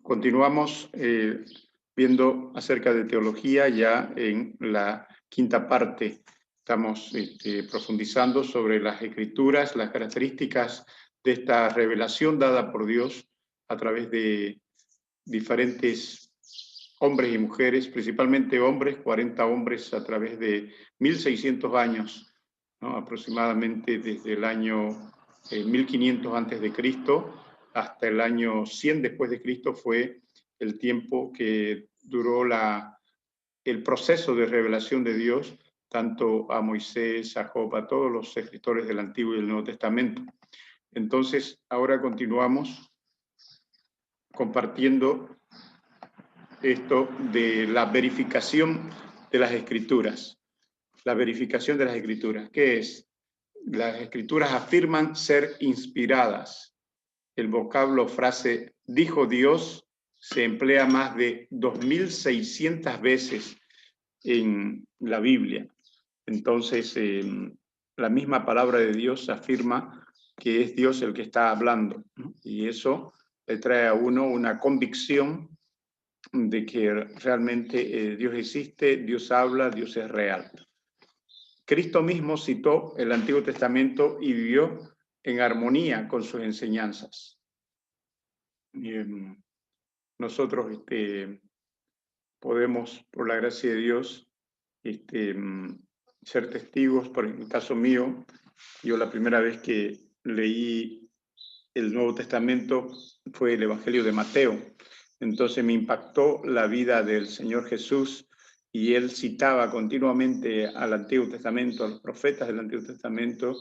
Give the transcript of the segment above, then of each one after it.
Continuamos viendo acerca de teología ya en la quinta parte. Estamos profundizando sobre las escrituras, las características de esta revelación dada por Dios a través de diferentes hombres y mujeres, principalmente hombres, 40 hombres a través de 1600 años, ¿no? Aproximadamente desde el año 1500 antes de Cristo hasta el año 100 después de Cristo fue el tiempo que duró el proceso de revelación de Dios, tanto a Moisés, a Job, a todos los escritores del Antiguo y del Nuevo Testamento. Entonces, ahora continuamos compartiendo esto de la verificación de las Escrituras. La verificación de las Escrituras. ¿Qué es? Las Escrituras afirman ser inspiradas. El vocablo frase dijo Dios se emplea más de 2600 veces en la Biblia. Entonces, la misma palabra de Dios afirma que es Dios el que está hablando, ¿no? Y eso le trae a uno una convicción de que realmente Dios existe, Dios habla, Dios es real. Cristo mismo citó el Antiguo Testamento y vivió en armonía con sus enseñanzas. Nosotros podemos, por la gracia de Dios, ser testigos. Por el caso mío, yo la primera vez que leí el Nuevo Testamento fue el Evangelio de Mateo. Entonces me impactó la vida del Señor Jesús y él citaba continuamente al Antiguo Testamento, a los profetas del Antiguo Testamento,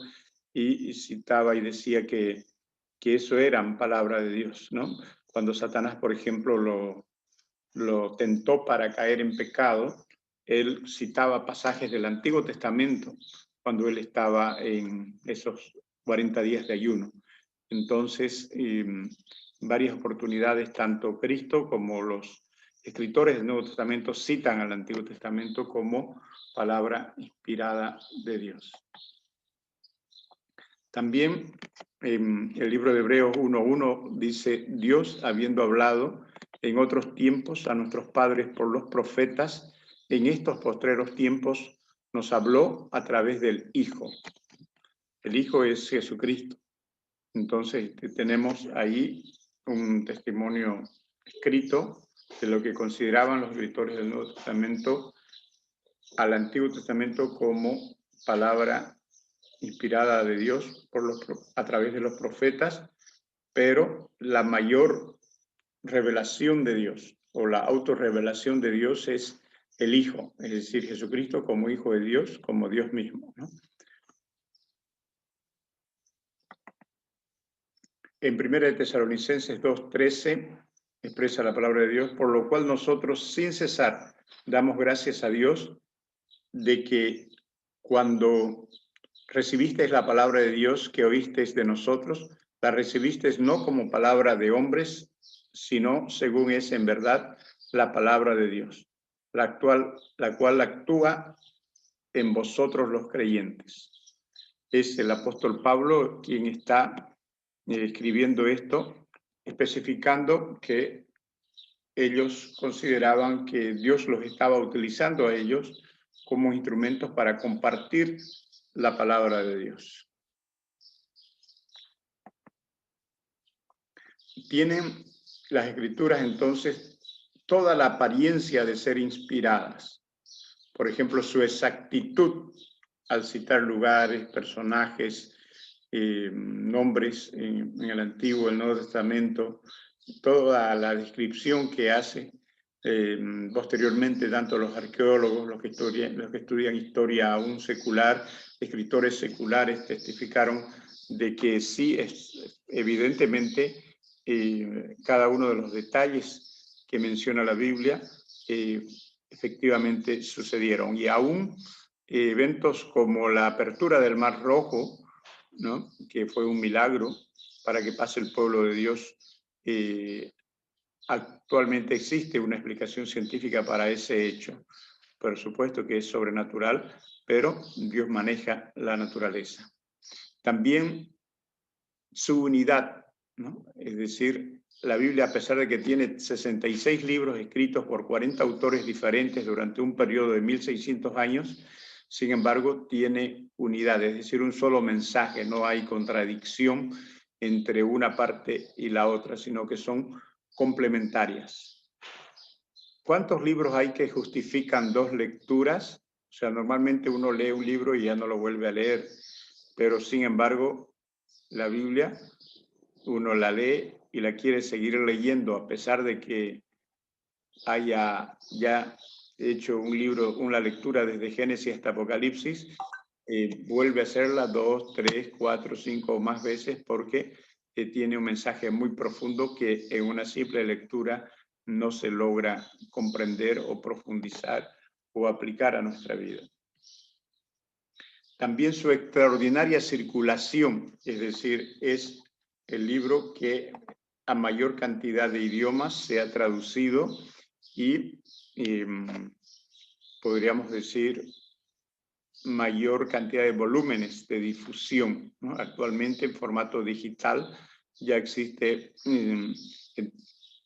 y citaba y decía que eso eran palabra de Dios, ¿no? Cuando Satanás, por ejemplo, lo tentó para caer en pecado, él citaba pasajes del Antiguo Testamento cuando él estaba en esos 40 días de ayuno. Entonces, varias oportunidades, tanto Cristo como los escritores del Nuevo Testamento citan al Antiguo Testamento como palabra inspirada de Dios. También el libro de Hebreos 1:1 dice, Dios, habiendo hablado en otros tiempos a nuestros padres por los profetas, en estos postreros tiempos nos habló a través del Hijo. El Hijo es Jesucristo. Entonces tenemos ahí un testimonio escrito de lo que consideraban los escritores del Nuevo Testamento al Antiguo Testamento como palabra inspirada de Dios a través de los profetas, pero la mayor revelación de Dios o la autorrevelación de Dios es el Hijo, es decir, Jesucristo como Hijo de Dios, como Dios mismo, ¿no? En 1 Tesalonicenses 2:13 expresa la palabra de Dios, por lo cual nosotros sin cesar damos gracias a Dios de que cuando recibisteis la palabra de Dios que oísteis de nosotros, la recibisteis no como palabra de hombres, sino según es en verdad la palabra de Dios, la cual actúa en vosotros los creyentes. Es el apóstol Pablo quien está escribiendo esto, especificando que ellos consideraban que Dios los estaba utilizando a ellos como instrumentos para compartir la palabra de Dios. Tienen las escrituras entonces toda la apariencia de ser inspiradas. Por ejemplo, su exactitud al citar lugares, personajes, nombres en el Antiguo, el Nuevo Testamento, toda la descripción que hace posteriormente, tanto los arqueólogos, los que estudian historia aún secular, escritores seculares testificaron de que sí, evidentemente, cada uno de los detalles que menciona la Biblia efectivamente sucedieron. Y aún eventos como la apertura del Mar Rojo, ¿no?, que fue un milagro para que pase el pueblo de Dios, actualmente existe una explicación científica para ese hecho. Por supuesto que es sobrenatural, pero Dios maneja la naturaleza. También su unidad ¿no? Es decir, la Biblia, a pesar de que tiene 66 libros escritos por 40 autores diferentes durante un periodo de 1600 años, sin embargo, tiene unidad, es decir, un solo mensaje, no hay contradicción entre una parte y la otra, sino que son complementarias. ¿Cuántos libros hay que justifican dos lecturas? O sea, normalmente uno lee un libro y ya no lo vuelve a leer, pero sin embargo, la Biblia, uno la lee y la quiere seguir leyendo, a pesar de que haya ya hecho un libro, una lectura desde Génesis hasta Apocalipsis, vuelve a hacerla 2, 3, 4, 5 o más veces porque tiene un mensaje muy profundo que en una simple lectura no se logra comprender o profundizar o aplicar a nuestra vida. También su extraordinaria circulación, es decir, es el libro que a mayor cantidad de idiomas se ha traducido y podríamos decir mayor cantidad de volúmenes de difusión, ¿no? Actualmente en formato digital ya existe en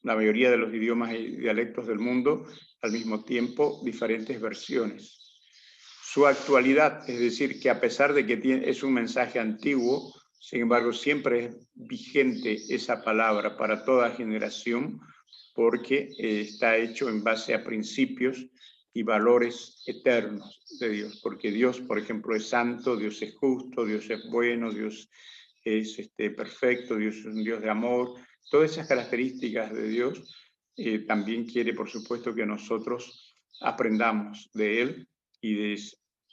la mayoría de los idiomas y dialectos del mundo al mismo tiempo diferentes versiones. Su actualidad, es decir, que a pesar de que es un mensaje antiguo, sin embargo siempre es vigente esa palabra para toda generación porque está hecho en base a principios y valores eternos de Dios, porque Dios, por ejemplo, es santo, Dios es justo, Dios es bueno, Dios es perfecto, Dios es un Dios de amor. Todas esas características de Dios también quiere, por supuesto, que nosotros aprendamos de Él y de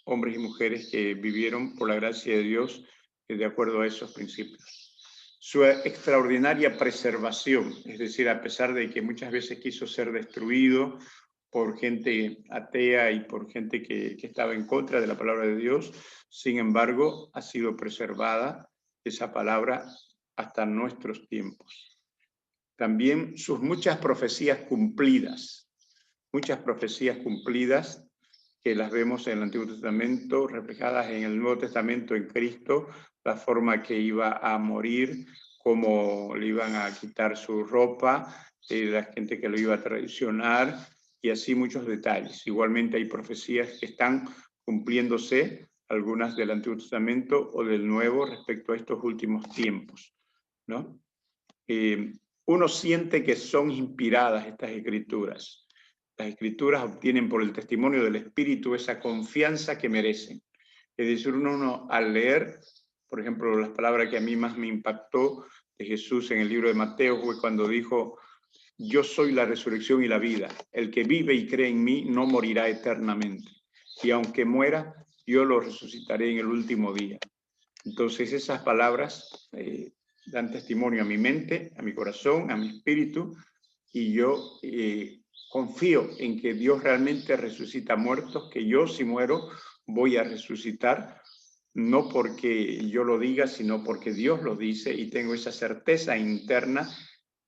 hombres y mujeres que vivieron por la gracia de Dios de acuerdo a esos principios. Su extraordinaria preservación, es decir, a pesar de que muchas veces quiso ser destruido por gente atea y por gente que estaba en contra de la palabra de Dios, sin embargo, ha sido preservada esa palabra hasta nuestros tiempos. También sus muchas profecías cumplidas que las vemos en el Antiguo Testamento, reflejadas en el Nuevo Testamento en Cristo, la forma que iba a morir, cómo le iban a quitar su ropa, la gente que lo iba a traicionar, y así muchos detalles. Igualmente hay profecías que están cumpliéndose, algunas del Antiguo Testamento o del Nuevo, respecto a estos últimos tiempos, ¿no? Uno siente que son inspiradas estas escrituras. Las escrituras obtienen por el testimonio del Espíritu esa confianza que merecen. Es decir, uno al leer, por ejemplo, las palabras que a mí más me impactó de Jesús en el libro de Mateo fue cuando dijo: yo soy la resurrección y la vida. El que vive y cree en mí no morirá eternamente. Y aunque muera, yo lo resucitaré en el último día. Entonces esas palabras dan testimonio a mi mente, a mi corazón, a mi espíritu, y yo confío en que Dios realmente resucita muertos, que yo si muero voy a resucitar, no porque yo lo diga, sino porque Dios lo dice, y tengo esa certeza interna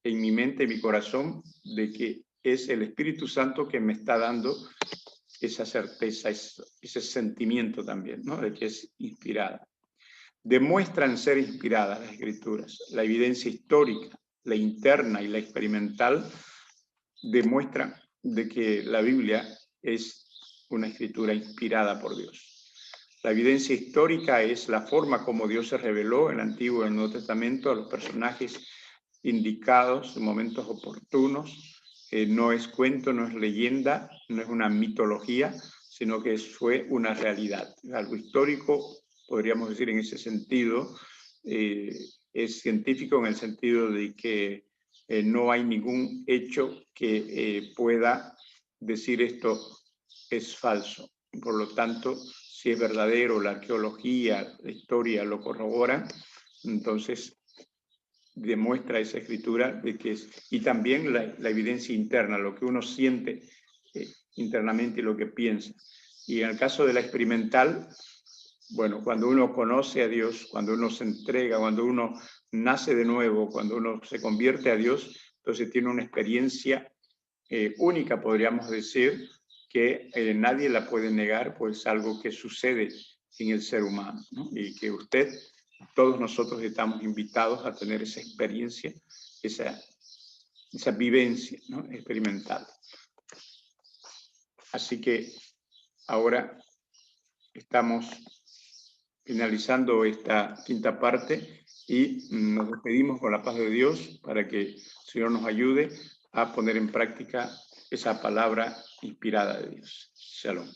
en mi mente, en mi corazón, de que es el Espíritu Santo que me está dando esa certeza, ese sentimiento también, ¿no? De que es inspirada. Demuestran ser inspiradas las escrituras. La evidencia histórica, la interna y la experimental demuestran de que la Biblia es una escritura inspirada por Dios. La evidencia histórica es la forma como Dios se reveló en el Antiguo y el Nuevo Testamento a los personajes indicados en momentos oportunos. No es cuento, no es leyenda, no es una mitología, sino que fue una realidad. Algo histórico, podríamos decir en ese sentido, es científico en el sentido de que no hay ningún hecho que pueda decir esto es falso. Por lo tanto, si es verdadero, la arqueología, la historia lo corroboran, entonces demuestra esa escritura de que es, y también la evidencia interna, lo que uno siente internamente y lo que piensa. Y en el caso de la experimental, bueno, cuando uno conoce a Dios, cuando uno se entrega, cuando uno nace de nuevo, cuando uno se convierte a Dios, entonces tiene una experiencia única, podríamos decir, que nadie la puede negar, pues algo que sucede en el ser humano, ¿no? Y que usted todos nosotros estamos invitados a tener esa experiencia, esa vivencia, ¿no? Experimental. Así que ahora estamos finalizando esta quinta parte y nos despedimos con la paz de Dios para que el Señor nos ayude a poner en práctica esa palabra inspirada de Dios. Shalom.